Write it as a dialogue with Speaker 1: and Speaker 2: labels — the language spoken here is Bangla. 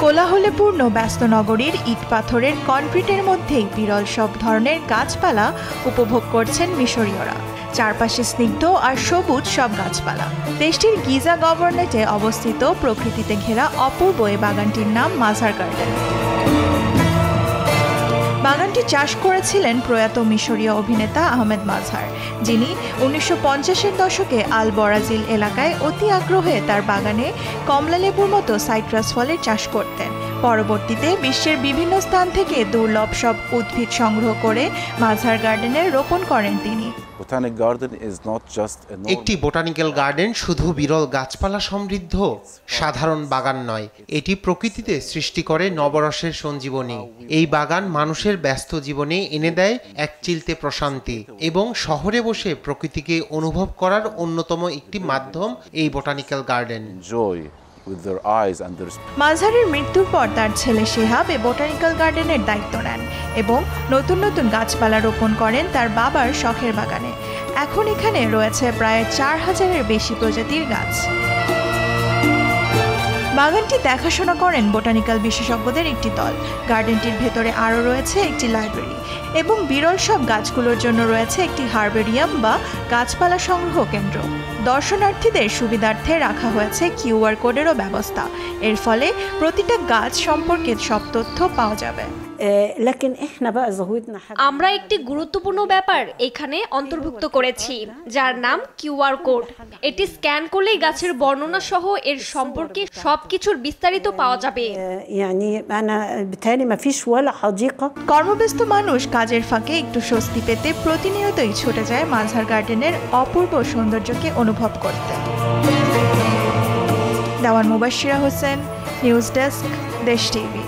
Speaker 1: কোলাহলপূর্ণ ব্যস্ত নগরীর ইট পাথরের কনক্রিটের মধ্যেই বিরল সব ধরনের গাছপালা উপভোগ করছেন মিশরীয়রা। চারপাশে স্নিগ্ধ আর সবুজ সব গাছপালা। দেশটির গিজা গভর্নরেটে অবস্থিত প্রকৃতিতে ঘেরা অপূর্ব এই বাগানটির নাম মাঝার গার্ডেন। বাগানটি চাষ করেছিলেন প্রয়াত মিশরীয় অভিনেতা আহমেদ মাঝার, যিনি 1950-এর দশকে আল বরাজিল এলাকায় অতি আগ্রহে তার বাগানে কমলালেবুর মতো সাইট্রাস ফলের চাষ করতেন। পরবর্তীতে বিশ্বের বিভিন্ন স্থান থেকে দুর্লভ সব উদ্ভিদ সংগ্রহ করে মাঝার গার্ডেনে রোপণ করেন তিনি।
Speaker 2: একটি বোটানিক্যাল গার্ডেন শুধু বিরল গাছপালা সমৃদ্ধ সাধারণ বাগান নয়, এটি প্রকৃতিতে সৃষ্টি করে নবরসের সঞ্জীবনী। এই বাগান মানুষের ব্যস্ত জীবনে এনে দেয় এক চিলতে প্রশান্তি এবং শহরে বসে প্রকৃতিকে অনুভব করার অন্যতম একটি মাধ্যম এই বোটানিক্যাল গার্ডেন।
Speaker 1: মাঝারের মৃত্যুর পর তার ছেলে শেহাব এই বোটানিক্যাল গার্ডেনের দায়িত্ব নেন এবং নতুন নতুন গাছপালা রোপণ করেন তার বাবার শখের বাগানে। এখন এখানে রয়েছে প্রায় 4000-এর বেশি প্রজাতির গাছ। বাগানটি দেখাশোনা করেন বোটানিক্যাল বিশেষজ্ঞদের একটি দল। গার্ডেনটির ভেতরে আরও রয়েছে একটি লাইব্রেরি এবং বিরল সব গাছগুলোর জন্য রয়েছে একটি হার্বেরিয়াম বা গাছপালা সংগ্রহ কেন্দ্র। দর্শনার্থীদের সুবিধার্থে রাখা হয়েছে কিউআর কোডেরও ব্যবস্থা। এর ফলে প্রতিটা গাছ সম্পর্কে সব তথ্য পাওয়া যাবে।
Speaker 3: আমরা একটি গুরুত্বপূর্ণ ব্যাপার এখানে অন্তর্ভুক্ত করেছি, যার নাম কিউআর কোড। এটি স্ক্যান করলেই গাছের বর্ণনা সহ এর সম্পর্কে সবকিছুর বিস্তারিত পাওয়া যাবে।
Speaker 1: কর্মব্যস্ত মানুষ কাজের ফাঁকে একটু স্বস্তি পেতে প্রতিনিয়তই ছুটে যায় মাঝার গার্ডেনের অপূর্ব সৌন্দর্যকে অনুভব করতে। দেওয়ান মুবাশশিরা হোসেন, নিউজ ডেস্ক, দেশ টিভি।